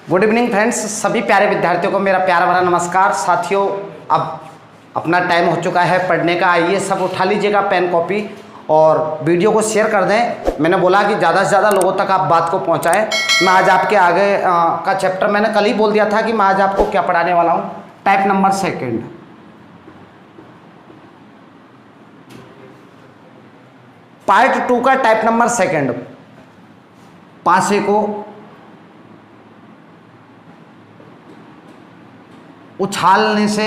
Good evening friends, सभी प्यारे विद्यार्थियों को मेरा प्यार भरा नमस्कार। साथियों, अब अपना टाइम हो चुका है पढ़ने का। आइए सब उठा लीजिएगा पेन कॉपी और वीडियो को शेयर कर दें। मैंने बोला कि ज़्यादा से ज़्यादा लोगों तक आप बात को पहुंचाएं। मैं आज आपके आगे का चैप्टर मैंने कल ही बोल दिया था कि मैं आज आपको क्या पढ़ाने वाला हूँ। टाइप नंबर सेकेंड, पार्ट 2 का टाइप नंबर सेकेंड। पासे को उछालने से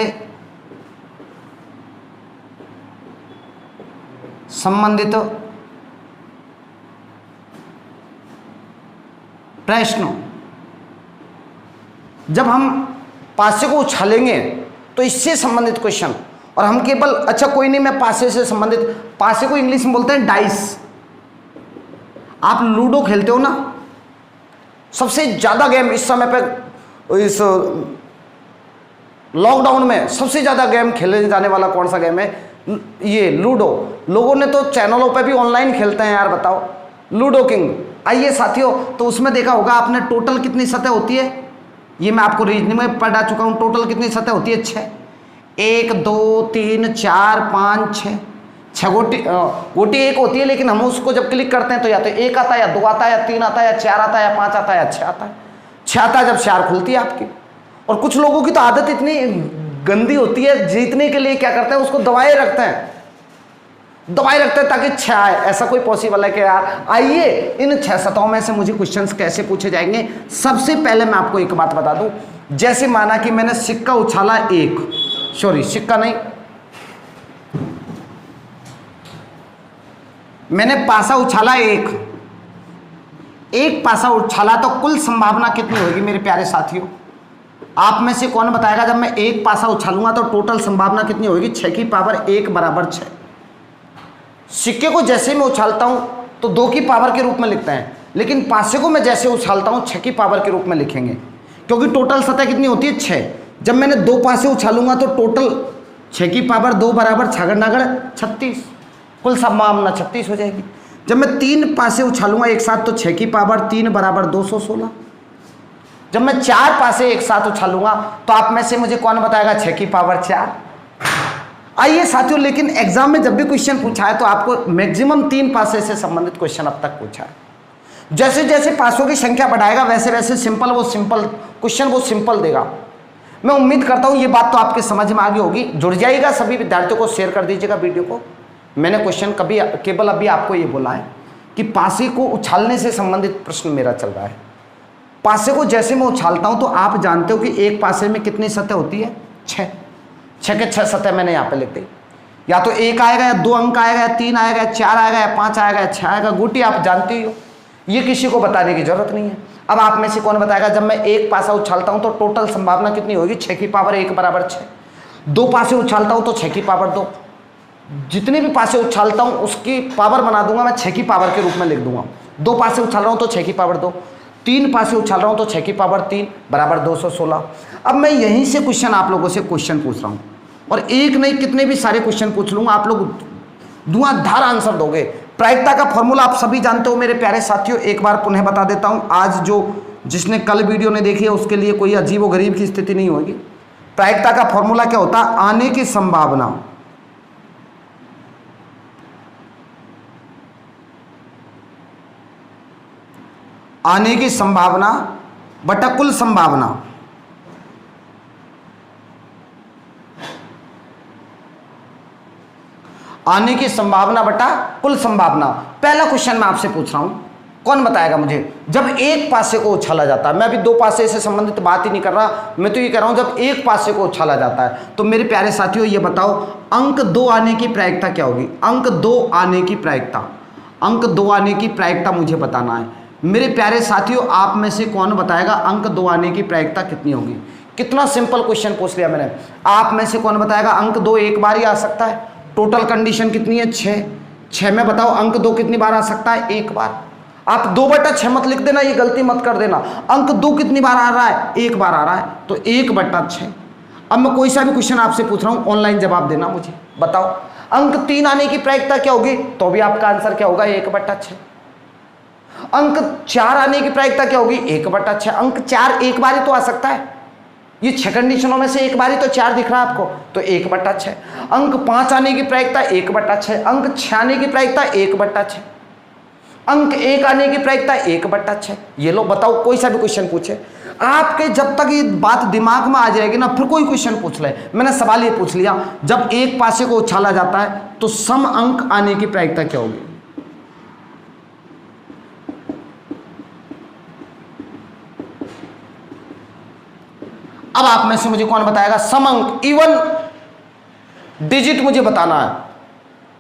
संबंधित प्रश्न। जब हम पासे को उछालेंगे तो इससे संबंधित क्वेश्चन, और हम केवल अच्छा कोई नहीं, मैं पासे से संबंधित, पासे को इंग्लिश में बोलते हैं डाइस। आप लूडो खेलते हो ना, सबसे ज्यादा गेम इस समय पे, इस लॉकडाउन में सबसे ज्यादा गेम खेले जाने वाला कौन सा गेम है? ये लूडो। लोगों ने तो चैनलों पे भी ऑनलाइन खेलते हैं यार, बताओ, लूडो किंग। आइए साथियों, तो उसमें देखा होगा आपने टोटल कितनी सतह होती है। ये मैं आपको रीजनिंग में पढ़ा चुका हूं। टोटल कितनी सतह होती है? 6। 1 2 3 4 5 6 गोटी एक होती है, लेकिन हम उसको जब क्लिक करते हैं तो या तो 1 आता है, या 2 आता है, या 3 आता है, या 4 आता है, या 5 आता है, या 6 आता है। 6 आता है जब 4 खुलती है आपकी। और कुछ लोगों की तो आदत इतनी गंदी होती है, जीतने के लिए क्या करते हैं, उसको दबाए रखते हैं ताकि 6 आए। ऐसा कोई पॉसिबल है कि यार? आइए, इन 6 सतहों में से मुझे क्वेश्चंस कैसे पूछे जाएंगे। सबसे पहले मैं आपको एक बात बता दूं, जैसे माना कि मैंने सिक्का उछाला 1, सॉरी सिक्का नहीं, मैंने पासा उछाला 1 पासा उछाला, तो कुल संभावना कितनी होगी मेरे प्यारे साथियों? आप में से कौन बताएगा? जब मैं 1 पासा उछालूंगा तो टोटल संभावना कितनी होगी? 6 की पावर 1 बराबर 6। सिक्के को जैसे मैं उछालता हूं तो 2 की पावर के रूप में लिखते हैं, लेकिन पासे को मैं जैसे उछालता हूं 6 की पावर के रूप में लिखेंगे, क्योंकि टोटल सतह कितनी होती है? 6। जब मैंने 2 पासे उछालूंगा तो टोटल 6 की पावर 2 बराबर 6 36, कुल संभावना 36 हो जाएगी। जब मैं 3 पासे उछालूंगा एक साथ तो 6 की पावर 3 बराबर 216। जब मैं 4 पासे एक साथ उछालूंगा तो आप में से मुझे कौन बताएगा? 6 की पावर 4। आइए साथियों, लेकिन एग्जाम में जब भी क्वेश्चन पूछा है तो आपको मैक्सिमम 3 पासे से संबंधित क्वेश्चन अब तक पूछा है। जैसे जैसे पासों की संख्या बढ़ाएगा वैसे वैसे सिंपल क्वेश्चन वो सिंपल देगा। मैं उम्मीद करता हूं ये बात तो आपके समझ में आ गई होगी। जुड़ जाइएगा, सभी विद्यार्थियों को शेयर कर दीजिएगा वीडियो को। मैंने क्वेश्चन केवल अभी आपको ये बोला है कि पासे को उछालने से संबंधित प्रश्न मेरा चल रहा है। पासे को जैसे मैं उछालता हूं तो आप जानते हो कि एक पासे में कितनी सतह होती है? 6 के 6 सतह मैंने यहाँ पे लिख दी। या तो 1 आएगा, या 2 अंक आएगा, या 3 आएगा, या 4 आएगा, या 5 आएगा, या 6 आएगा। गोटी आप जानते ही हो, ये किसी को बताने की जरूरत नहीं है। अब आप में से कौन बताएगा? जब मैं 1 पासा उछालता हूं तो टोटल संभावना कितनी होगी? 6 की पावर 1 बराबर 6। 2 पासे उछालता हूं तो 6 की पावर 2। जितने भी पासे उछालता हूं उसकी पावर बना दूंगा मैं 6 की पावर के रूप में लिख दूंगा। 2 पासे उछाल रहा हूं तो 6 की पावर 2। 3 पासे उछाल रहा हूं तो 6 की पावर 3 बराबर 216। अब मैं यहीं से क्वेश्चन आप लोगों से क्वेश्चन पूछ रहा हूं, और एक नहीं कितने भी सारे क्वेश्चन पूछ लूंगा, आप लोग धुआंधार आंसर दोगे। प्रायिकता का फॉर्मूला आप सभी जानते हो मेरे प्यारे साथियों, एक बार पुनः बता देता हूं। आज जिसने कल वीडियो ने देखी है उसके लिए कोई अजीब व गरीब की स्थिति नहीं होगी। प्रायिकता का फॉर्मूला क्या होता है? आने की संभावना बटा कुल संभावना। आने की संभावना बटा कुल संभावना। पहला क्वेश्चन मैं आपसे पूछ रहा हूं, कौन बताएगा मुझे? जब 1 पासे को उछाला जाता है, मैं अभी 2 पासे से संबंधित बात ही नहीं कर रहा, मैं तो ये कह रहा हूं जब 1 पासे को उछाला जाता है, तो मेरे प्यारे साथियों ये बताओ अंक 2 आने की प्रायिकता क्या होगी? अंक 2 आने की प्रायिकता मुझे बताना है। मेरे प्यारे साथियों, आप में से कौन बताएगा अंक 2 आने की प्रायिकता कितनी होगी? कितना सिंपल क्वेश्चन पूछ लिया मैंने। आप में से कौन बताएगा अंक 2 एक बार ही आ सकता है? टोटल कंडीशन कितनी है? 6 में बताओ अंक 2 कितनी बार आ सकता है? 1 बार। आप 2/6 मत लिख देना, ये गलती मत कर देना। अंक 2 कितनी बार आ रहा है? 1 बार आ रहा है, तो 1/6। अब मैं कोई सा भी क्वेश्चन आपसे पूछ रहा हूं, ऑनलाइन जवाब देना मुझे। बताओ अंक 3 आने की प्रायिकता क्या होगी? तो भी आपका आंसर क्या होगा? 1/6। अंक 4 आने की प्रायिकता क्या होगी? 1/6। अंक 4 एक बार ही तो आ सकता है, ये 6 कंडीशनों में से एक बार ही तो 4 दिख रहा है आपको, तो 1/6। अंक 5 आने की प्रायिकता 1/6, अंक 6 आने की प्रायिकता 1/6, अंक 1 आने की प्रायिकता 1/6। ये लो बताओ, कोई सा भी क्वेश्चन पूछे आपके, जब तक ये बात दिमाग में आ जाएगी ना, फिर कोई क्वेश्चन पूछ ले। मैंने सवाल ये पूछ लिया, जब एक पासे को उछाला जाता है तो सम अंक आने की प्रायिकता क्या होगी? अब आप में से मुझे कौन बताएगा सम अंक, इवन डिजिट मुझे बताना है,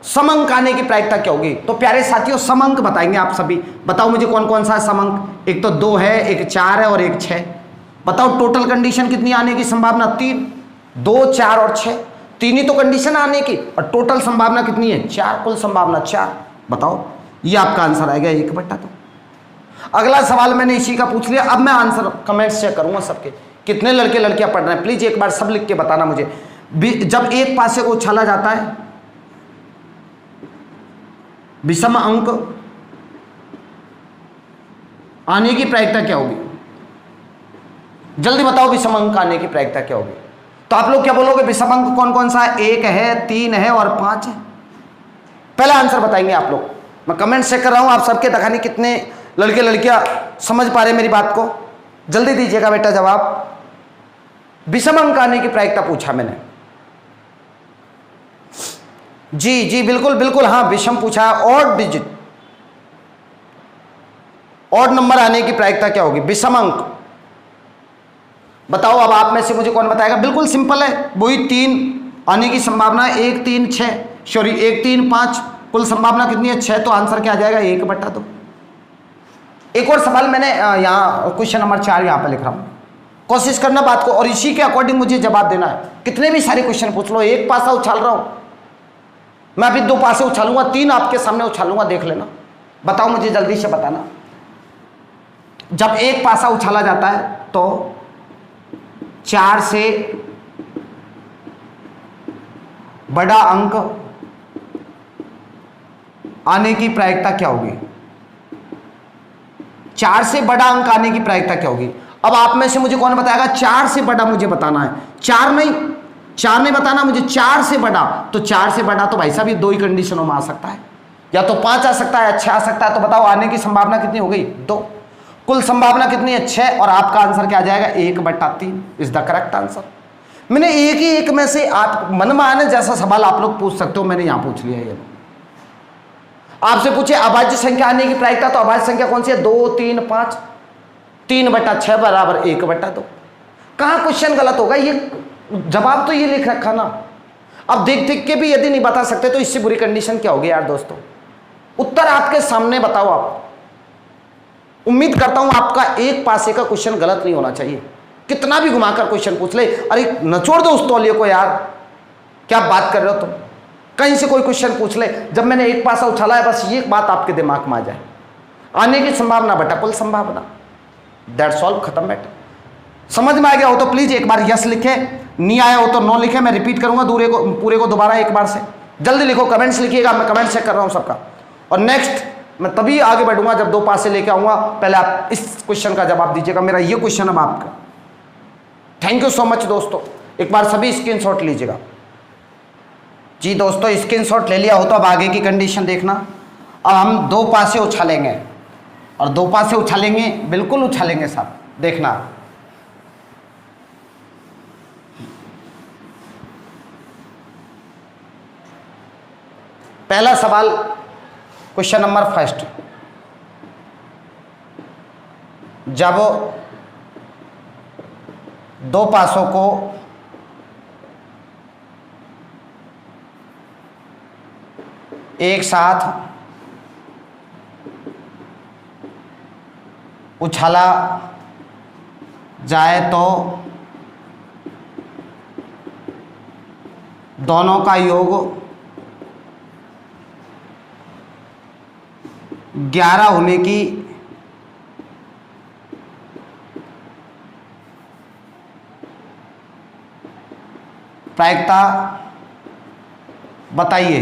सम अंक आने की प्रायिकता क्या होगी? तो प्यारे साथियों सम अंक बताएंगे आप सभी। बताओ मुझे कौन कौन सा है सम अंक? एक तो 2 है, एक 4 है और एक 6। बताओ टोटल कंडीशन कितनी आने की संभावना? 3। 2, 4 और 6, 3 ही तो कंडीशन आने की, और टोटल संभावना कितनी है? 4, कुल संभावना 4। बताओ, ये आपका आंसर आएगा 1/2। अगला सवाल मैंने इसी का पूछ लिया। अब मैं आंसर कमेंट्स चेक करूंगा सबके, कितने लड़के लड़कियां पढ़ रहे हैं, प्लीज एक बार सब लिख के बताना मुझे। जब एक पासे को उछाला जाता है विषम अंक आने की प्रायिकता क्या होगी? जल्दी बताओ, विषम अंक आने की प्रायिकता क्या होगी? तो आप लोग क्या बोलोगे? विषम अंक कौन कौन सा है? 1 है, 3 है और 5 है। पहला आंसर बताएंगे आप लोग। मैं कमेंट चेक कर रहा हूं आप सबके, दिखाने कितने लड़के लड़कियां समझ पा रहे मेरी बात को। जल्दी दीजिएगा बेटा जवाब। विषम अंक आने की प्रायिकता पूछा मैंने। जी जी बिल्कुल बिल्कुल, हाँ विषम पूछा है। और डिजिट, और नंबर आने की प्रायिकता क्या होगी? विषम अंक। बताओ अब आप में से मुझे कौन बताएगा? बिल्कुल सिंपल है, वही 3 आने की संभावना है। 1, 3, 6, सॉरी 1, 3, 5, कुल संभावना कितनी है? 6। तो आंसर क्या आ जाएगा? 1/2। एक और सवाल मैंने यहाँ क्वेश्चन नंबर 4 यहाँ पे लिख रहा हूँ, कोशिश करना बात को, और इसी के अकॉर्डिंग मुझे जवाब देना है। कितने भी सारे क्वेश्चन पूछ लो, एक पासा उछाल रहा हूं मैं, अभी 2 पासे उछालूंगा, 3 आपके सामने उछालूंगा, देख लेना। बताओ मुझे जल्दी से बताना। जब एक पासा उछाला जाता है तो 4 से बड़ा अंक आने की प्रायिकता क्या होगी? 4 से बड़ा अंक आने की प्रायिकता क्या होगी? अब आप में से मुझे कौन बताएगा? 4 से बड़ा मुझे बताना है। 4 नहीं बताना मुझे, 4 से बड़ा। तो 4 से बड़ा तो भाई साहब ये 2 ही कंडीशनों में आ सकता है, या तो 5 आ सकता है या 6 आ सकता है। तो बताओ आने की संभावना कितनी हो गई? 2। कुल संभावना कितनी है? 6। और आपका आंसर क्या आ जाएगा? 1/3 इज द करेक्ट आंसर। मैंने एक में से आप मन में आने जैसा सवाल आप लोग पूछ सकते हो, मैंने यहां पूछ लिया। ये आपसे पूछे अभाज्य संख्या आने की प्रायिकता, तो अभाज्य संख्या कौन सी है? 2, 3, 5। 3/6 बराबर 1/2। कहां क्वेश्चन गलत होगा? ये जवाब तो ये लिख रखा ना। अब देख देख के भी यदि नहीं बता सकते तो इससे बुरी कंडीशन क्या होगी यार दोस्तों? उत्तर आपके सामने, बताओ आप। उम्मीद करता हूं आपका एक पासे का क्वेश्चन गलत नहीं होना चाहिए। कितना भी घुमाकर क्वेश्चन पूछ ले, अरे नचोड़ दो उस तौलिए को यार, क्या बात कर रहे हो तुम? कहीं से कोई क्वेश्चन पूछ ले, जब मैंने एक पासा उछाला है, बस ये बात आपके दिमाग में आ जाए, आने की संभावना बटा कुल संभावना, दैट्स ऑल, खत्म बेटा। समझ में आ गया हो तो प्लीज एक बार यस लिखे, नहीं आया हो तो नो लिखे। मैं रिपीट करूंगा पूरे को दोबारा एक बार से। जल्दी लिखो, कमेंट्स लिखिएगा, मैं कमेंट चेक कर रहा हूं सबका। और नेक्स्ट मैं तभी आगे बढ़ूंगा जब 2 पासे लेके आऊंगा। पहले आप इस क्वेश्चन का जवाब दीजिएगा, मेरा ये क्वेश्चन अब आपका। थैंक यू सो मच दोस्तों, एक बार सभी स्क्रीनशॉट लीजिएगा। जी दोस्तों स्क्रीनशॉट ले लिया हो तो अब आगे की कंडीशन देखना। अब हम 2 पासे उछालेंगे, और 2 पासे उछालेंगे, बिल्कुल उछालेंगे साहब, देखना। पहला सवाल, क्वेश्चन नंबर 1, जब 2 पासों को एक साथ उछाला जाए तो दोनों का योग 11 होने की प्रायिकता बताइए।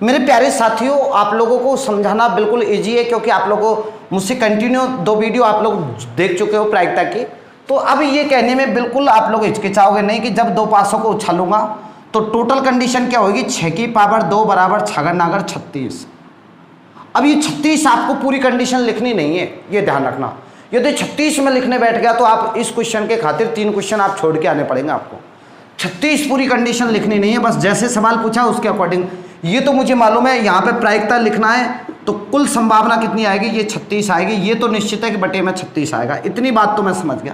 मेरे प्यारे साथियों, आप लोगों को समझाना बिल्कुल इजी है, क्योंकि आप लोगों मुझसे कंटिन्यू 2 वीडियो आप लोग देख चुके हो प्रायिकता की। तो अब ये कहने में बिल्कुल आप लोग हिचकिचाओगे नहीं कि जब 2 पासों को उछालूंगा तो टोटल कंडीशन क्या होगी, 6 की पावर 2 बराबर छगर नागर 36। अब ये 36 आपको पूरी कंडीशन लिखनी नहीं है, ये ध्यान रखना। यदि 36 में लिखने बैठ गया तो आप इस क्वेश्चन के खातिर 3 क्वेश्चन आप छोड़ के आने पड़ेंगे आपको। 36 पूरी कंडीशन लिखनी नहीं है, बस जैसे सवाल पूछा उसके अकॉर्डिंग। ये तो मुझे मालूम है यहाँ पे प्रायिकता लिखना है तो कुल संभावना कितनी आएगी, ये 36 आएगी। ये तो निश्चित है कि बटे में 36 आएगा, इतनी बात तो मैं समझ गया।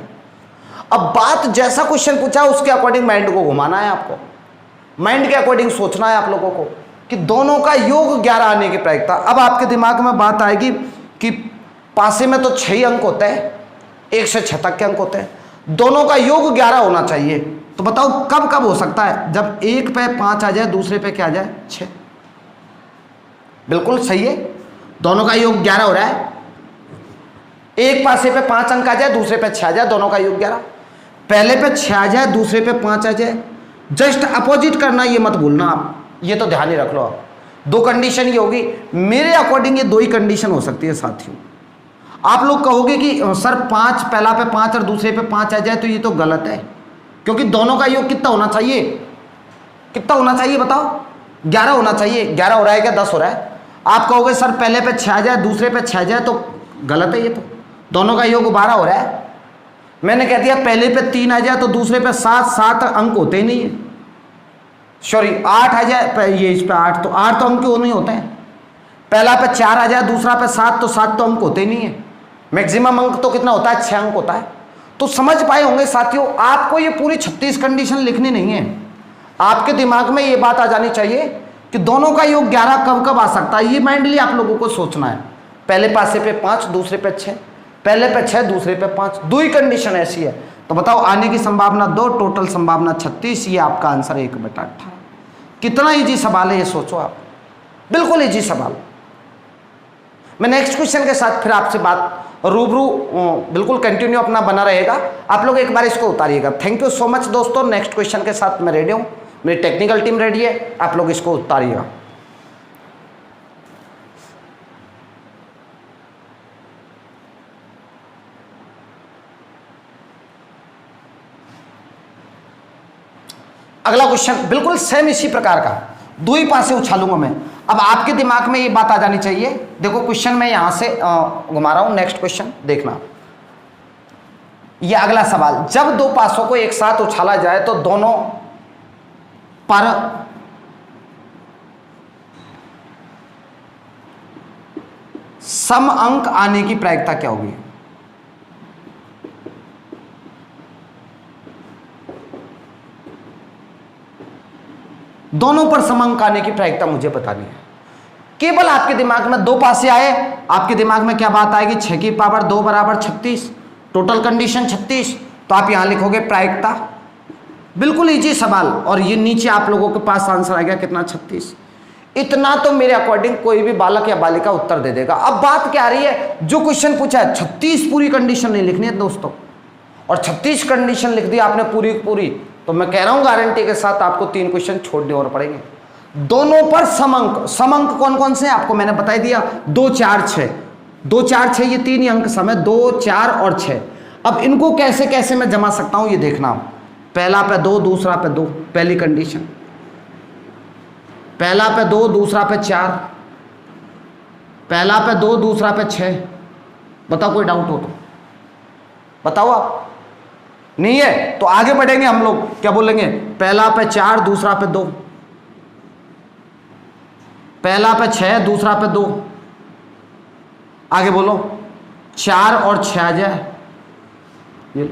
अब बात जैसा क्वेश्चन पूछा उसके अकॉर्डिंग माइंड को घुमाना है आपको, माइंड के अकॉर्डिंग सोचना है आप लोगों को कि दोनों का योग 11 आने की प्रायिकता। अब आपके दिमाग में बात आएगी कि पासे में तो 6 अंक होते हैं, 1 से 6 तक के अंक होते हैं, दोनों का योग 11 होना चाहिए। तो बताओ कब कब हो सकता है, जब एक पे 5 आ जाए, दूसरे पे क्या आ जाए, 6। बिल्कुल सही है, दोनों का योग 11 हो रहा है। एक पासे पे 5 अंक आ जाए, दूसरे पे 6 आ जाए, दोनों का योग 11। पहले पे 6 आ जाए, दूसरे पे 5 आ जाए, जस्ट अपोजिट करना, ये मत भूलना आप, ये तो ध्यान ही रख लो आप। 2 कंडीशन ये होगी, मेरे अकॉर्डिंग ये 2 ही कंडीशन हो सकती है साथियों। आप लोग कहोगे कि सर 5 पहला पे 5 और दूसरे पे 5 आ जाए, तो ये तो गलत है, क्योंकि दोनों का योग कितना होना चाहिए, कितना होना चाहिए बताओ, 11 होना चाहिए। 11 हो रहा है क्या, 10 हो रहा है। आप कहोगे सर पहले पे 6 आ जाए, दूसरे पे 6 आ जाए, तो गलत है, ये तो दोनों का योग 12 हो रहा है। मैंने कह दिया पहले पे 3 आ जाए तो दूसरे पे 7 अंक होते ही नहीं है, सॉरी 8 आ जाए, ये इस पे 8 तो अंक क्यों नहीं होते हैं। पहला पे 4 आ जाए, दूसरा पे 7 तो 7 तो अंक होते ही नहीं है। मैक्सिमम अंक तो कितना होता है, 6 अंक होता है। तो समझ पाए होंगे साथियों, आपको ये पूरी 36 कंडीशन लिखनी नहीं है, आपके दिमाग में ये बात आ जानी चाहिए कि दोनों का योग 11 कब कब आ सकता है, ये माइंडली आप लोगों को सोचना है। पहले पासे पे 5, दूसरे पे 6, पहले पे 6, दूसरे पे 5, 2 ही कंडीशन ऐसी है। तो बताओ आने की संभावना 2, टोटल संभावना 36, ये आपका आंसर 1/18। कितना इजी सवाल है ये सोचो आप, बिल्कुल इजी सवाल। मैं नेक्स्ट क्वेश्चन के साथ फिर आपसे बात रूबरू बिल्कुल कंटिन्यू अपना बना रहेगा, आप लोग एक बार इसको उतारिएगा। थैंक यू सो मच दोस्तों, नेक्स्ट क्वेश्चन के साथ मैं रेडी हूँ, मेरी टेक्निकल टीम रेडी है, आप लोग इसको उतारिएगा। अगला क्वेश्चन बिल्कुल सेम इसी प्रकार का, 2 ही पासे उछालूंगा मैं। अब आपके दिमाग में ये बात आ जानी चाहिए, देखो क्वेश्चन मैं यहां से घुमा रहा हूं, नेक्स्ट क्वेश्चन देखना। ये अगला सवाल, जब 2 पासों को एक साथ उछाला जाए तो दोनों पर सम अंक आने की प्रायिकता क्या होगी। दोनों पर सम अंक आने की प्रायिकता मुझे बतानी है। केवल आपके दिमाग में 2 पासे आए, आपके दिमाग में क्या बात आएगी, 6 की पावर 2 बराबर 36, टोटल कंडीशन 36, तो आप यहां लिखोगे प्रायिकता। बिल्कुल इजी सवाल, और ये नीचे आप लोगों के पास आंसर आ गया कितना, 36। इतना तो मेरे अकॉर्डिंग कोई भी बालक या बालिका उत्तर दे देगा। अब बात क्या आ रही है, जो क्वेश्चन पूछा है 36 पूरी कंडीशन नहीं लिखनी है दोस्तों, और 36 कंडीशन लिख दी आपने पूरी पूरी, तो मैं कह रहा हूं गारंटी के साथ आपको 3 क्वेश्चन छोड़ने और पड़ेंगे। दोनों पर समअंक, समअंक कौन कौन से हैं आपको मैंने बता दिया, 2 4 6, 2 4 6 ये 3 ही अंक सम है, 2 4 और 6। अब इनको कैसे कैसे मैं जमा सकता हूं ये देखना, पहला पे 2, दूसरा पे 2, पहली कंडीशन, पहला पे 2, दूसरा पे 4, पहला पे 2, दूसरा पे 6। बताओ कोई डाउट हो तो बताओ आप, नहीं है तो आगे बढ़ेंगे हम लोग, क्या बोलेंगे, पहला पे 4, दूसरा पे 2, पहला पे 6, दूसरा पे 2, आगे बोलो 4 और 6 आ जाए ये।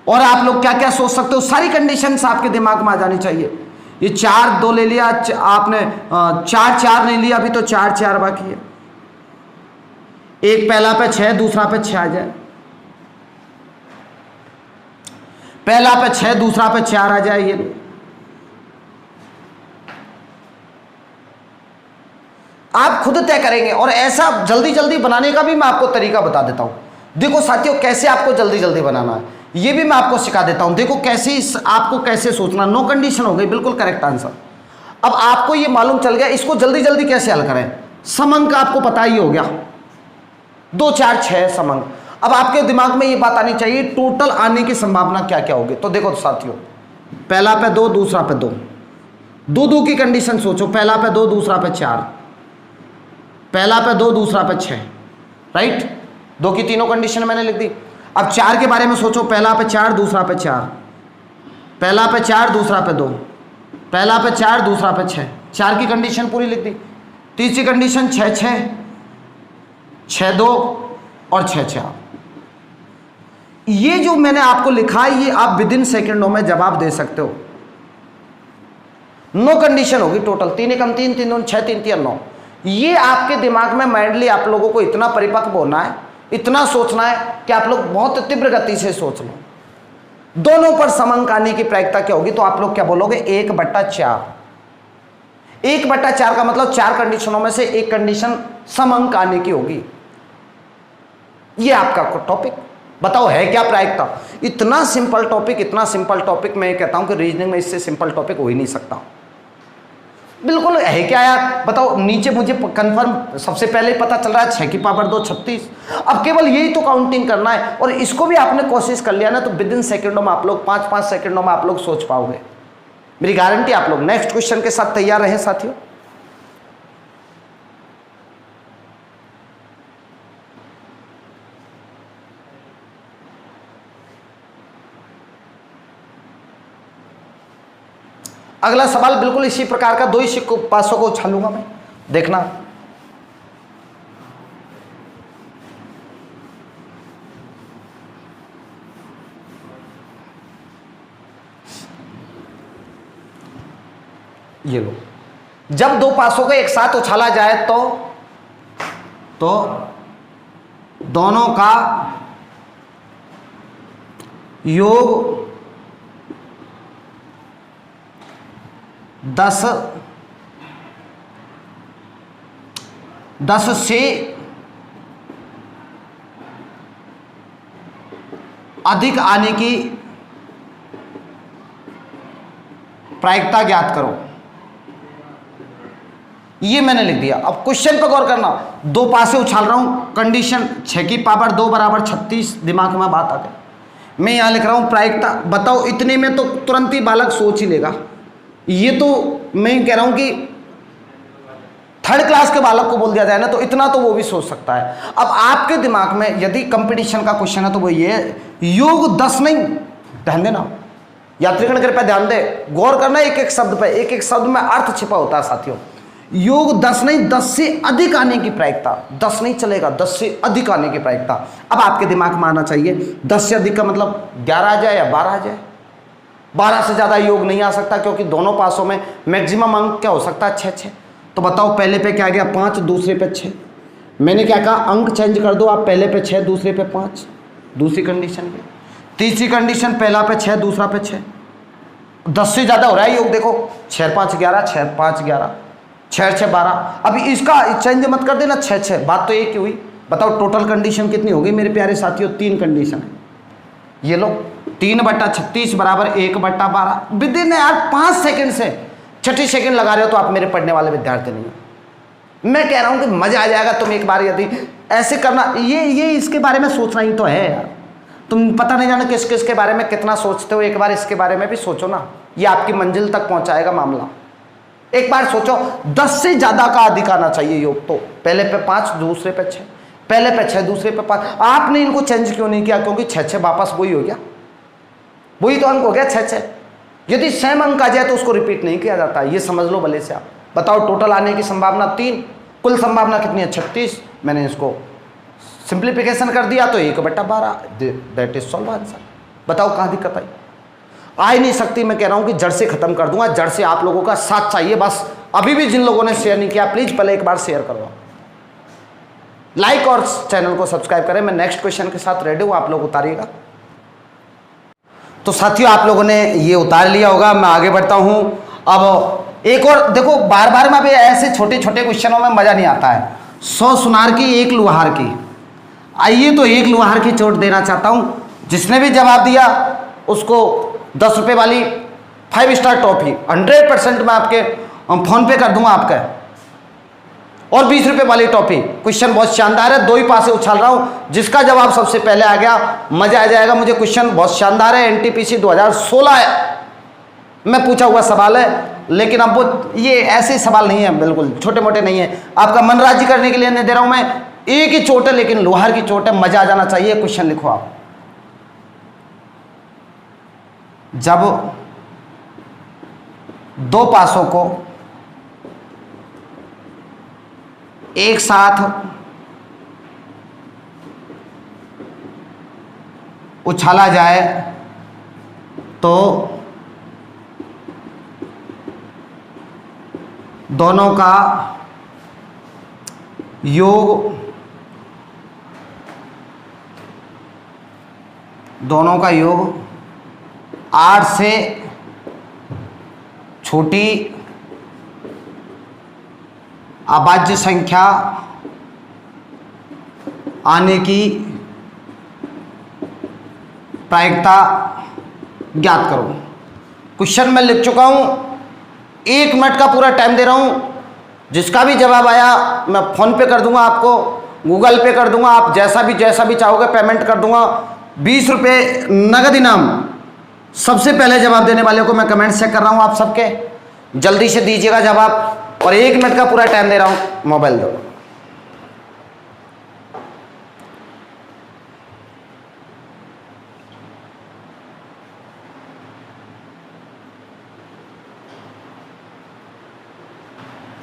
और आप लोग क्या क्या सोच सकते हो, सारी कंडीशंस आपके दिमाग में आ जानी चाहिए। ये 4 2 ले लिया आपने, 4 4 नहीं लिया, अभी तो 4 4 बाकी है। एक पहला पे 6, दूसरा पे 6 आ जाए, पहला पे 6, दूसरा पे 4 आ जाए ये। आप खुद तय करेंगे, और ऐसा जल्दी जल्दी बनाने का भी मैं आपको तरीका बता देता हूं। देखो साथियों, कैसे आपको जल्दी जल्दी बनाना है ये भी मैं आपको सिखा देता हूं। देखो कैसे आपको कैसे सोचना, नो कंडीशन हो गई, बिल्कुल करेक्ट आंसर। अब आपको ये मालूम चल गया, इसको जल्दी जल्दी कैसे हल करें। समंक आपको पता ही हो गया, 2 4 6 समंक। अब आपके दिमाग में ये बात आनी चाहिए टोटल आने की संभावना क्या क्या होगी। तो देखो साथियों, पहला पे 2, दूसरा पे 2, 2 2 की कंडीशन सोचो, पहला पे 2, दूसरा पे 4, पहला पे 2, दूसरा पे 6, राइट। 2 की तीनों कंडीशन मैंने लिख दी। अब 4 के बारे में सोचो, पहला पे 4, दूसरा पे 4, पहला पे 4, दूसरा पे 2, पहला पे 4, दूसरा पे 6, 4 की कंडीशन पूरी लिख दी। तीसरी कंडीशन 6 6, 6 2 और 6 4। ये जो मैंने आपको लिखा है ये आप विद इन सेकेंडों में जवाब दे सकते हो। 9 कंडीशन होगी टोटल, 3 1 3, 3 2 6, 3 3 9। ये आपके दिमाग में माइंडली आप लोगों को इतना परिपक्व होना है, इतना सोचना है कि आप लोग बहुत तीव्र गति से सोच लो। दोनों पर समंक आने की प्रायिकता क्या होगी, तो आप लोग क्या बोलोगे, 1/4। 1/4 का मतलब 4 कंडीशनों में से एक कंडीशन समंक आने की होगी। ये आपका टॉपिक, बताओ है क्या प्रायिकता। इतना सिंपल टॉपिक, इतना सिंपल टॉपिक, मैं कहता हूं कि रीजनिंग में इससे सिंपल टॉपिक हो ही नहीं सकता। बिल्कुल है क्या यार, बताओ। नीचे मुझे कंफर्म सबसे पहले पता चल रहा है 6 की पावर 2 36। अब केवल यही तो काउंटिंग करना है, और इसको भी आपने कोशिश कर लिया ना तो विद इन सेकेंडों में आप लोग 5 सेकेंडों में आप लोग सोच पाओगे, मेरी गारंटी। आप लोग नेक्स्ट क्वेश्चन के साथ तैयार रहे साथियों। अगला सवाल बिल्कुल इसी प्रकार का, 2 ही सिक्कों पासों को उछालूंगा मैं, देखना। ये लो, जब 2 पासों को एक साथ उछाला जाए तो दोनों का योग 10 से अधिक आने की प्रायिकता ज्ञात करो। ये मैंने लिख दिया। अब क्वेश्चन पर गौर करना, 2 पासे उछाल रहा हूं, कंडीशन 6 की पावर 2 = 36, दिमाग में बात आ गई। मैं यहां लिख रहा हूं प्रायिकता। बताओ, इतने में तो तुरंत ही बालक सोच ही लेगा। ये तो मैं कह रहा हूं कि 3rd क्लास के बालक को बोल दिया जाए ना तो इतना तो वो भी सोच सकता है। अब आपके दिमाग में यदि कंपटीशन का क्वेश्चन है तो वो ये योग 10 नहीं, ध्यान देना यात्रीगण, कृपया ध्यान दे, गौर करना एक एक शब्द पे, एक एक शब्द में अर्थ छिपा होता है साथियों। योग 10 नहीं, 10 से अधिक आने की प्रायिकता, 10 नहीं चलेगा, 10 से अधिक आने की प्रायिकता। अब आपके दिमाग में आना चाहिए 10 से अधिक का मतलब 11 आ जाए या 12 आ जाए। 12 से ज़्यादा योग नहीं आ सकता, क्योंकि दोनों पासों में मैक्सिमम अंक क्या हो सकता है, 6 6। तो बताओ, पहले पे क्या गया 5, दूसरे पे 6। मैंने क्या कहा, अंक चेंज कर दो आप, पहले पे 6, दूसरे पे 5, दूसरी कंडीशन पे। तीसरी कंडीशन, पहला पे 6, दूसरा पे 6। 10 से ज़्यादा हो रहा है योग, देखो 6 5 11, 6 5 11, 6 6 12। अभी इसका चेंज मत कर देना, 6 6, बात तो एक ही हुई। बताओ टोटल कंडीशन कितनी होगी मेरे प्यारे साथियों, 3 कंडीशन है। ये लो, 3/36 = 1/12। विद इन यार 5 सेकंड से 6 सेकंड लगा रहे हो तो आप मेरे पढ़ने वाले विद्यार्थी नहीं हो। मैं कह रहा हूं कि मजा आ जाएगा तुम एक बार यदि ऐसे करना। ये इसके बारे में सोचना ही तो है यार। तुम पता नहीं जाना किस किस के बारे में कितना सोचते हो, एक बार इसके बारे में भी सोचो ना, ये आपकी मंजिल तक पहुंचाएगा मामला। एक बार सोचो, 10 से ज्यादा का अधिक आना चाहिए योग। तो पहले पे 5, दूसरे पे 6, पहले पे 6, दूसरे पे 5। आपने इनको चेंज क्यों नहीं किया, क्योंकि 6 6 वापस वही हो गया, वही तो अंक हो गया 6 6। यदि सेम अंक आ जाए तो उसको रिपीट नहीं किया जाता, ये समझ लो भले से आप। बताओ टोटल आने की संभावना 3, कुल संभावना कितनी है 36। मैंने इसको सिंप्लीफिकेशन कर दिया तो 1/12, दैट इज सॉल्व आंसर। बताओ कहाँ दिक्कत आई, आ ही नहीं सकती। मैं कह रहा हूं कि जड़ से खत्म कर दूंगा, जड़ से आप लोगों का साथ चाहिए बस। अभी भी जिन लोगों ने शेयर नहीं किया प्लीज पहले एक बार शेयर करो, लाइक और चैनल को सब्सक्राइब करें। मैं नेक्स्ट क्वेश्चन के साथ रेडी हूं, आप लोग उतारिएगा। तो साथियों आप लोगों ने ये उतार लिया होगा, मैं आगे बढ़ता हूं। अब एक और देखो, बार बार में भी ऐसे छोटे छोटे क्वेश्चनों में मजा नहीं आता है। 100 सुनार की 1 लुहार की। आइए तो 1 लुहार की चोट देना चाहता हूं। जिसने भी जवाब दिया उसको 10 रुपए वाली 5 स्टार टॉफी 100% मैं आपके हम फोन पे कर दूंगा आपका। और 20 रुपए वाली टॉपी। क्वेश्चन बहुत शानदार है, 2 ही पासे उछाल रहा हूं, जिसका जवाब सबसे पहले आ गया मजा आ जाएगा मुझे। क्वेश्चन बहुत शानदार है, एनटीपीसी 2016 में पूछा हुआ सवाल है, लेकिन अब वो ये ऐसे सवाल नहीं है, बिल्कुल छोटे मोटे नहीं है। आपका मन राज्य करने के लिए नहीं दे रहा हूं मैं, एक ही चोट है लेकिन लोहार की चोट है, मजा आ जाना चाहिए। क्वेश्चन लिखो आप। जब 2 पासों को एक साथ उछाला जाए तो दोनों का योग 8 से छोटी अभाज्य संख्या आने की प्रायिकता ज्ञात करो। क्वेश्चन मैं लिख चुका हूं, 1 मिनट का पूरा टाइम दे रहा हूं, जिसका भी जवाब आया मैं फोन पे कर दूंगा आपको, गूगल पे कर दूंगा, आप जैसा भी चाहोगे पेमेंट कर दूंगा। 20 रुपये नगद इनाम। सबसे पहले जवाब देने वाले को मैं कमेंट चेक कर रहा हूं आप सबके, जल्दी से दीजिएगा जवाब, और 1 मिनट का पूरा टाइम दे रहा हूं। मोबाइल दो।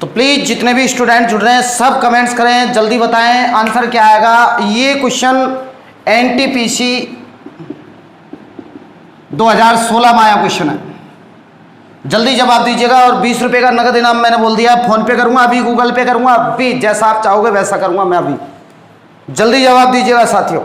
तो प्लीज जितने भी स्टूडेंट जुड़ रहे हैं सब कमेंट्स करें, जल्दी बताएं आंसर क्या आएगा। ये क्वेश्चन एनटीपीसी 2016 में आया क्वेश्चन है, जल्दी जवाब दीजिएगा। और 20 रुपये का नगद इनाम मैंने बोल दिया, फोन पे करूंगा अभी, गूगल पे करूंगा अभी, जैसा आप चाहोगे वैसा करूंगा मैं अभी। जल्दी जवाब दीजिएगा साथियों।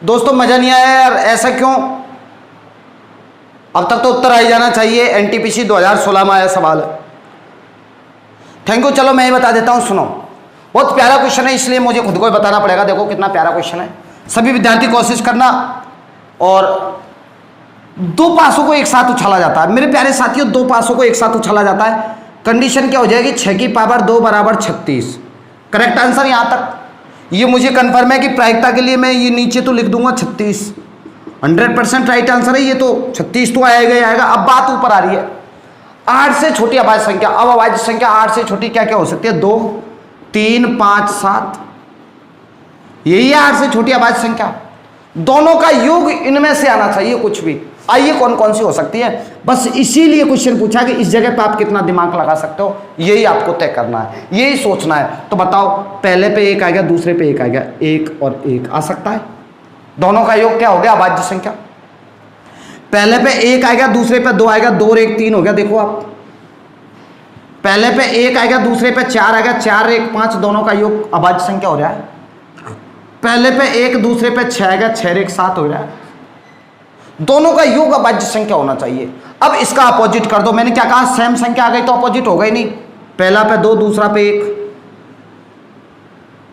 दोस्तों मजा नहीं आया यार, ऐसा क्यों? अब तक तो उत्तर आ ही जाना चाहिए, एनटीपीसी 2016 में आया सवाल है। Thank you. चलो मैं ही बता देता हूं, सुनो। बहुत प्यारा क्वेश्चन है, इसलिए मुझे खुद को ही बताना पड़ेगा। देखो कितना प्यारा क्वेश्चन है, सभी विद्यार्थी कोशिश करना। और 2 पासों को एक साथ उछाला जाता है मेरे प्यारे साथियों, 2 पासों को एक साथ उछाला जाता है। कंडीशन क्या हो जाएगी? 6 की पावर 2 बराबर 36। करेक्ट आंसर यहां तक ये मुझे कंफर्म है कि प्रायिकता के लिए मैं ये नीचे तो लिख दूंगा 36। 100% राइट आंसर है ये, तो 36 तो आएगा ही आएगा। अब बात ऊपर आ रही है 8 से छोटी अभाज्य संख्या। अब अभाज्य संख्या 8 से छोटी क्या क्या हो सकती है? 2, 3, 5, 7, यही है 8 से छोटी अभाज्य संख्या। दोनों का योग इनमें से आना चाहिए कुछ भी। आइए कौन कौन सी हो सकती है, बस इसीलिए क्वेश्चन पूछा कि इस जगह पे आप कितना दिमाग लगा सकते हो, यही आपको तय करना है, यही सोचना है। तो बताओ, पहले पे 1 आएगा, दूसरे पे 1 आएगा, 1 और 1 आ सकता है। दोनों का योग क्या हो गया? अभाज्य संख्या। पहले पे 1 आएगा, दूसरे पे 2 आएगा, 2 और 1 3 हो गया। देखो आप, पहले पे 1 आएगा, दूसरे पे 4 आएगा, 4 और 1 5, दोनों का योग अभाज्य संख्या हो रहा है। पहले पे 1, दूसरे पे 6 आएगा, 6 और 1 7 हो रहा है। दोनों का योग अभाज्य संख्या होना चाहिए। अब इसका अपोजिट कर दो। मैंने क्या कहा? सेम संख्या आ गई तो अपोजिट हो गई नहीं। पहला पे 2, दूसरा पे 1,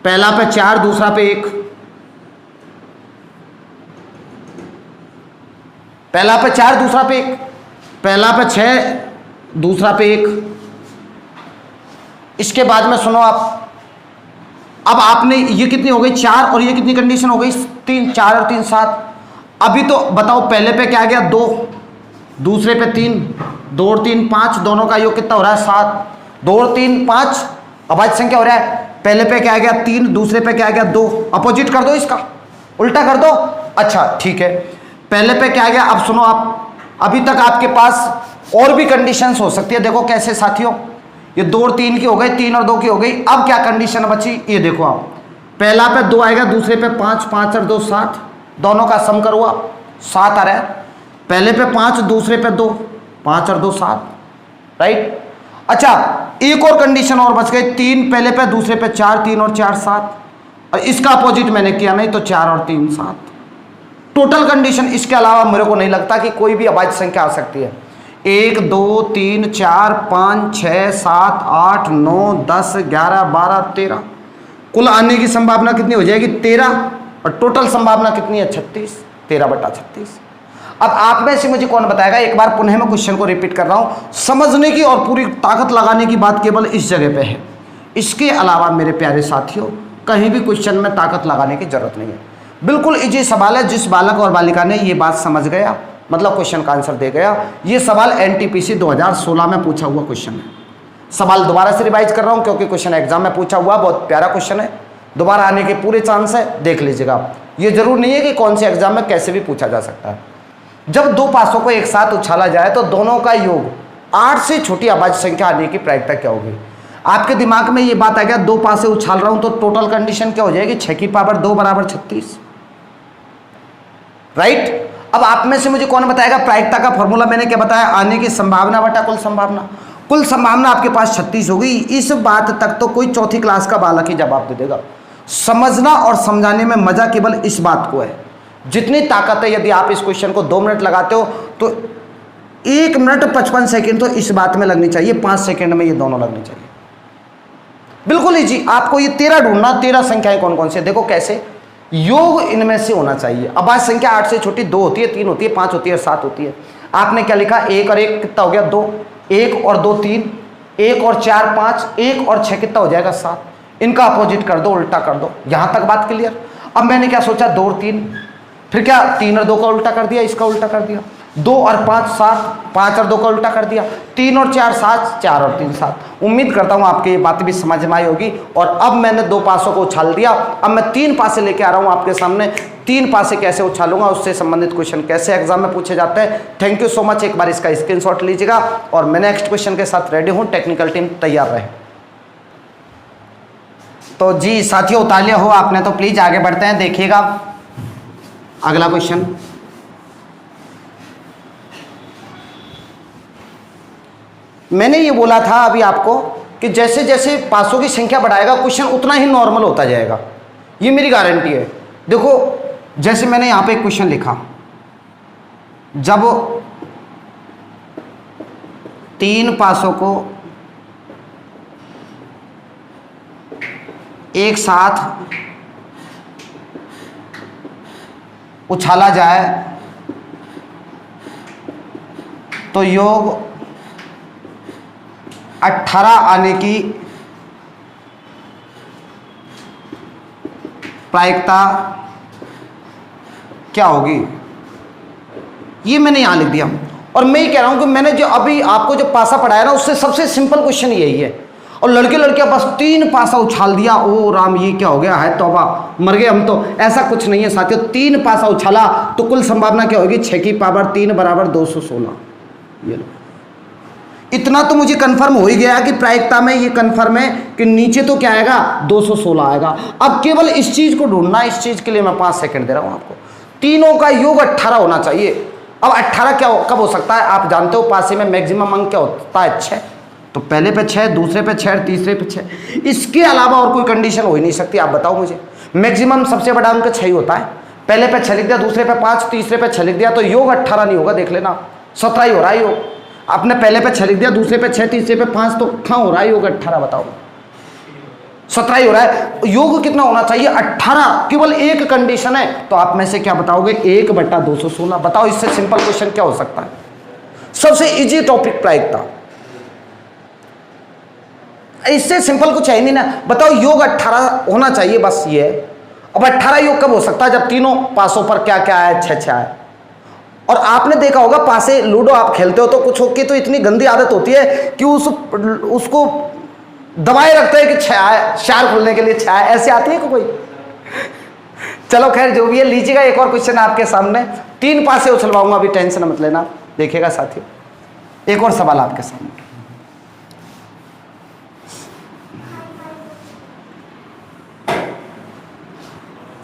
पहला पे 4, दूसरा पे 1, पहला पे 4, दूसरा पे 1, पहला पे 6, दूसरा पे 1। इसके बाद में सुनो आप, अब आपने ये कितनी हो गई? 4, और ये कितनी कंडीशन हो गई? 3, 4 और 3 7। अभी तो बताओ, पहले पे क्या आ गया? 2, दूसरे पे 3, 2 और 3 5, दोनों का योग कितना हो रहा है 7। 2 और 3 5, अभाज्य संख्या हो रहा है। पहले पे क्या आ गया 3, दूसरे पे क्या आ गया 2। अपोजिट कर दो, इसका उल्टा कर दो। अच्छा ठीक है, पहले पे क्या आ गया। अब सुनो आप, अभी तक आपके पास और भी कंडीशंस हो सकती है। देखो कैसे साथियों, ये 2 और 3 की हो गई, 3 और 2 की हो गई। अब क्या कंडीशन बची, ये देखो आप, पहला पे 2 आएगा, दूसरे पे 5, 5 और 2 7, दोनों का सम करो आप, 7 आ रहा है। पहले पे 5, दूसरे पे 2, 5 और 2 7, राइट। अच्छा एक और कंडीशन और बच गई, 3 पहले पे, दूसरे पे 4, 3 और 4 7, और इसका अपोजिट मैंने किया नहीं तो 4 और 3 7। टोटल कंडीशन, इसके अलावा मेरे को नहीं लगता कि कोई भी अभाज्य संख्या आ सकती है। 1 2 3 4 5 6 7 8 9 10 11 12 13, कुल आने की संभावना कितनी हो जाएगी 13, और टोटल संभावना कितनी है 36, 13/36। अब आप में से मुझे कौन बताएगा, एक बार पुनः मैं क्वेश्चन को रिपीट कर रहा हूं, समझने की और पूरी ताकत लगाने की बात केवल इस जगह पे है। इसके अलावा मेरे प्यारे साथियों कहीं भी क्वेश्चन में ताकत लगाने की जरूरत नहीं है। बिल्कुल इजी सवाल है, जिस बालक और बालिका ने ये बात समझ गया, मतलब क्वेश्चन का आंसर दे गया। ये सवाल एनटीपीसी 2016 में पूछा हुआ क्वेश्चन है। सवाल दोबारा से रिवाइज कर रहा हूं क्योंकि क्वेश्चन एग्जाम में पूछा हुआ, बहुत प्यारा क्वेश्चन है, दोबारा आने के पूरे चांस है, देख लीजिएगा आप। ये जरूर नहीं है कि कौन से एग्जाम में कैसे भी पूछा जा सकता है। जब 2 पासों को एक साथ उछाला जाए तो दोनों का योग 8 से छोटी अभाज्य संख्या आने की प्रायिकता क्या होगी। आपके दिमाग में ये बात आ गया, 2 पासे उछाल रहा हूं तो टोटल कंडीशन क्या हो जाएगी 6 की पावर 2 बराबर 36, राइट। अब आप में से मुझे कौन बताएगा, प्रायिकता का फॉर्मूला मैंने क्या बताया, आने की संभावना बटा कुल संभावना। कुल संभावना आपके पास 36 होगी। इस बात तक तो कोई चौथी क्लास का बालक ही जवाब दे देगा। समझना और समझाने में मजा केवल इस बात को है, जितनी ताकत है, यदि आप इस क्वेश्चन को 2 मिनट लगाते हो तो 1 मिनट 55 सेकेंड तो इस बात में लगनी चाहिए, 5 सेकेंड में ये दोनों लगनी चाहिए। बिल्कुल ही जी, आपको ये 13 ढूंढना, 13 संख्याएं कौन कौन से, देखो कैसे, योग इनमें से होना चाहिए। अभाज्य संख्या 8 से छोटी 2 होती है, 3 होती है, 5 होती है और 7 होती है। आपने क्या लिखा, 1 और 1 कितना हो गया 2, 1 और 2 3, 1 और 4 5, 1 और 6 कितना हो जाएगा 7। इनका अपोजिट कर दो, उल्टा कर दो। यहां तक बात क्लियर। अब मैंने क्या सोचा, 2 और 3, फिर क्या 3 और 2 का उल्टा कर दिया, इसका उल्टा कर दिया। 2 और 5 7, 5 और 2 का उल्टा कर दिया। 3 और 4 7, 4 और 3 7। उम्मीद करता हूं आपके ये बातें भी समझ में आई होगी। और अब मैंने 2 पासों को उछाल दिया, अब मैं 3 पासे लेके आ रहा हूं आपके सामने। 3 पासे कैसे उछालूंगा, उससे संबंधित क्वेश्चन कैसे एग्जाम में पूछे जाते हैं। Thank you so much. एक बार इसका स्क्रीनशॉट लीजिएगा और मैं नेक्स्ट क्वेश्चन के साथ रेडी हूं। टेक्निकल टीम तैयार रहे। तो जी साथियों, उतार लिया हो आपने तो प्लीज आगे बढ़ते हैं। देखिएगा अगला क्वेश्चन, मैंने ये बोला था अभी आपको कि जैसे जैसे पासों की संख्या बढ़ाएगा क्वेश्चन उतना ही नॉर्मल होता जाएगा, ये मेरी गारंटी है। देखो जैसे मैंने यहां पे एक क्वेश्चन लिखा, जब 3 पासों को एक साथ उछाला जाए तो योग 18 आने की प्रायिकता क्या होगी, ये मैंने यहां लिख दिया। और मैं ये कह रहा हूं कि मैंने जो अभी आपको जो पासा पढ़ाया ना, उससे सबसे सिंपल क्वेश्चन यही है। और लड़के लड़कियां बस 3 पासा उछाल दिया, ओ राम ये क्या हो गया है, तौबा मर गए हम तो। ऐसा कुछ नहीं है साथियों, 3 पासा उछाला तो कुल संभावना क्या होगी 6 की पावर 3 बराबर 216। ये लो, इतना तो मुझे कंफर्म हो ही गया कि प्रायिकता में ये कंफर्म है कि नीचे तो क्या आएगा 216 आएगा। अब केवल इस चीज को ढूंढना, इस चीज के लिए मैं 5 सेकंड दे रहा हूं आपको। तीनों का योग 18 होना चाहिए। अब 18 कब हो सकता है, आप जानते हो पासे में मैक्सिमम अंक क्या होता है 6, तो पहले पे 6, दूसरे पे 6, तीसरे पे 6। इसके अलावा और कोई कंडीशन हो ही नहीं सकती। आप बताओ मुझे, मैक्सिमम सबसे बड़ा अंक 6 ही होता है। पहले पे 6 लिख दिया, दूसरे पे 5, तीसरे पे 6 लिख दिया, तो योग 18 नहीं होगा, देख लेना 17 ही हो रहा है योग। आपने पहले पे 6 लिख दिया, दूसरे पे 6, तीसरे पे 5, तो कहां हो रहा है योग 18, बताओ 17 ही हो रहा है। योग कितना होना चाहिए 18, केवल एक कंडीशन है। तो आप में से क्या बताओगे 1/216। बताओ इससे सिंपल क्वेश्चन क्या हो सकता है, सबसे इजी टॉपिक प्रायिकता, इससे सिंपल कुछ है नहीं ना। बताओ योग 18 होना चाहिए, बस ये है। अब 18 योग कब हो सकता है, जब तीनों पासों पर क्या क्या है 6 6 है। और आपने देखा होगा पासे लूडो आप खेलते हो तो कुछ की तो इतनी गंदी आदत होती है कि उसको दबाए रखते हैं कि 4 खुलने के लिए 6 ऐसे आती है कोई। चलो खैर जो भी है, लीजिएगा एक और क्वेश्चन आपके सामने। 3 पासे उछलवाऊंगा, अभी टेंशन मत लेना, देखिएगा साथियों। एक और सवाल आपके सामने।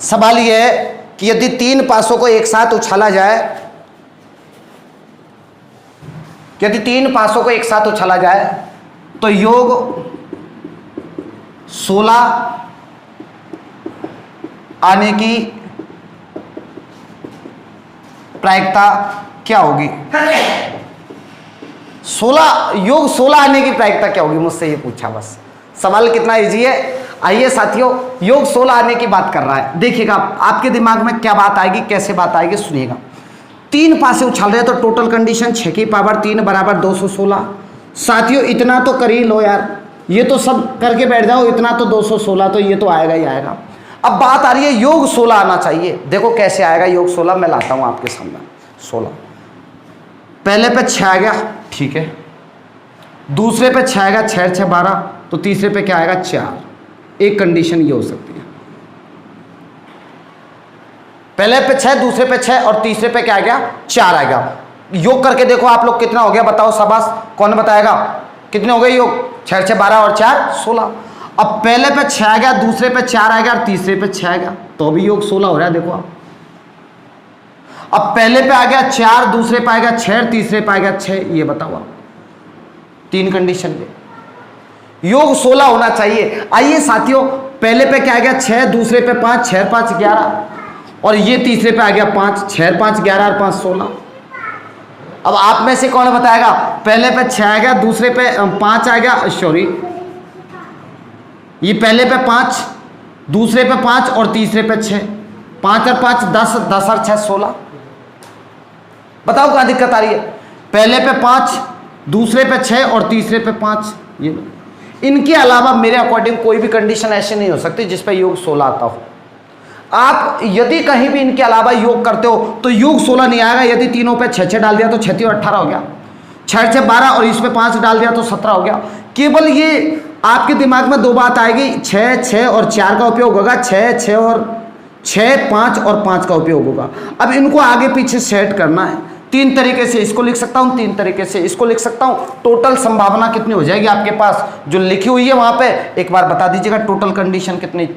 सवाल यह है कि यदि 3 पासों को एक साथ उछाला जाए, यदि 3 पासों को एक साथ उछाला जाए तो योग 16 आने की प्रायिकता क्या होगी? योग 16 आने की प्रायिकता क्या होगी? मुझसे ये पूछा बस। सवाल कितना इजी है। आइए साथियों, योग 16 आने की बात कर रहा है। देखिएगा आपके दिमाग में क्या बात आएगी, कैसे बात आएगी, सुनिएगा। 3 पासे उछाल रहे हैं तो टोटल कंडीशन 6 की पावर 3 बराबर 216। साथियों इतना तो कर ही लो यार, ये तो सब करके बैठ जाओ, इतना तो 216 तो ये तो आएगा ही आएगा। अब बात आ रही है योग 16 आना चाहिए। देखो कैसे आएगा योग 16, मैं लाता हूं आपके सामने। 16 पहले पे 6 आ गया, ठीक है। दूसरे पे 6 आएगा, 6 6 12, तो तीसरे पे क्या आएगा? 4। एक कंडीशन ये हो सकती है, पहले पे 6, दूसरे पे 6 और तीसरे पे क्या आ गया? 4 आएगा। योग करके देखो आप लोग कितना हो गया, बताओ शाबाश, कौन बताएगा कितने हो गए योग? 6 6 12 और 4 16। अब पहले पे 6 आ गया, दूसरे पे 4 आएगा और तीसरे पे 6 आएगा, तो भी योग 16 हो रहा है। देखो आप, अब पहले पे आ गया 4, दूसरे पे आएगा 6, तीसरे पे आएगा 6, ये बताओ आप। 3 कंडीशन पे योग 16 होना चाहिए। आइए साथियों, पहले पे क्या आ गया? 6, दूसरे पे 5, 6 5 11, और ये तीसरे पे आ गया 5, 6 5 11 और 5 16। अब आप में से कौन बताएगा? पहले पे 6 आ गया, दूसरे पे 5 आ गया, सॉरी, ये पहले पे 5, दूसरे पे 5 और तीसरे पे 6, 5 और 5 10, 10 और 6 16। बताओ कहां दिक्कत आ रही है? पहले पे 5, दूसरे पे 6 और तीसरे पे 5। ये इनके अलावा मेरे अकॉर्डिंग कोई भी कंडीशन ऐसी नहीं हो सकती जिस पे योग 16 आता हो। आप यदि कहीं भी इनके अलावा योग करते हो तो योग 16 नहीं आएगा। यदि तीनों पे 6 6 डाल दिया तो 6 3 18 हो गया, 6 6 12 और इस पे 5 डाल दिया तो 17 हो गया। केवल ये आपके दिमाग में 2 बात आएगी, 6 6 और 4 का उपयोग होगा, 6 6 और 6 5 और 5 का उपयोग होगा। अब इनको आगे पीछे सेट करना है। 3 तरीके से इसको लिख सकता हूं, 3 तरीके से इसको लिख सकता हूं। टोटल संभावना कितनी हो जाएगी आपके पास जो लिखी हुई है वहां पे, एक बार बता दीजिएगा। टोटल कंडीशन कितनी?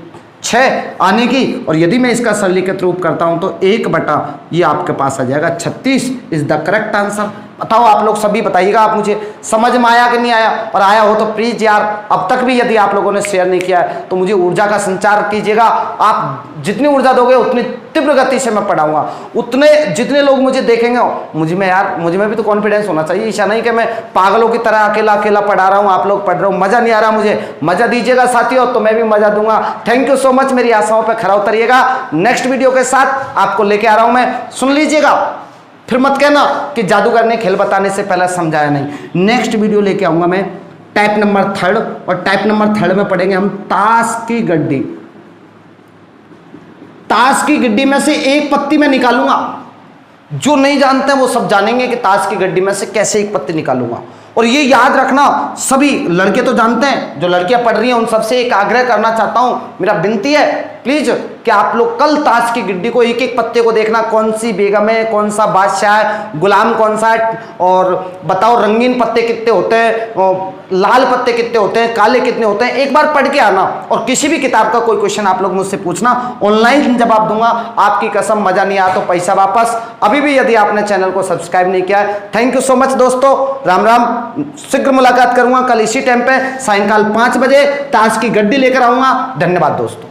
6 आने की, और यदि मैं इसका सरलीकृत रूप करता हूं तो 1 बटा ये आपके पास आ जाएगा 36 इज द करेक्ट आंसर। बताओ आप लोग सभी बताइएगा, आप मुझे समझ में आया कि नहीं आया? और आया हो तो प्लीज यार, अब तक भी यदि आप लोगों ने शेयर नहीं किया है तो मुझे ऊर्जा का संचार कीजिएगा। आप जितनी ऊर्जा दोगे उतनी तीव्र गति से मैं पढ़ाऊंगा, उतने जितने लोग मुझे देखेंगे मुझ में भी तो कॉन्फिडेंस होना चाहिए। ऐसा नहीं कि मैं पागलों की तरह अकेला अकेला पढ़ा रहा हूँ, आप लोग पढ़ रहे हो, मजा नहीं आ रहा मुझे, मजा दीजिएगा साथियों तो मैं भी मजा दूंगा। थैंक यू सो मच, मेरी आशाओं पर खरा उतरिएगा। नेक्स्ट वीडियो के साथ आपको लेके आ रहा हूं मैं, सुन लीजिएगा, फिर मत कहना कि जादूगर ने खेल बताने से पहले समझाया नहीं। नेक्स्ट वीडियो लेके आऊंगा मैं टाइप नंबर 3, और टाइप नंबर 3 में पढ़ेंगे हम ताश की गड्डी। ताश की गड्डी में से एक पत्ती मैं निकालूंगा, जो नहीं जानते हैं वो सब जानेंगे कि ताश की गड्डी में से कैसे एक पत्ती निकालूंगा। और ये याद रखना, सभी लड़के तो जानते हैं, जो लड़कियां पढ़ रही हैं उन सबसे एक आग्रह करना चाहता हूं, मेरा विनती है प्लीज कि आप लोग कल ताश की गिड्डी को एक एक पत्ते को देखना, कौन सी बेगम है, कौन सा बादशाह है, गुलाम कौन सा है, और बताओ रंगीन पत्ते कितने होते हैं, लाल पत्ते कितने होते हैं, काले कितने होते हैं, एक बार पढ़ के आना। और किसी भी किताब का कोई क्वेश्चन आप लोग मुझसे पूछना, ऑनलाइन जवाब दूंगा, आपकी कसम, मजा नहीं आया तो पैसा वापस। अभी भी यदि आपने चैनल को सब्सक्राइब नहीं किया है, थैंक यू सो मच दोस्तों, राम राम। शीघ्र मुलाकात करूंगा कल इसी टाइम पे, सायंकाल 5 बजे ताश की गड्डी लेकर आऊंगा। धन्यवाद दोस्तों।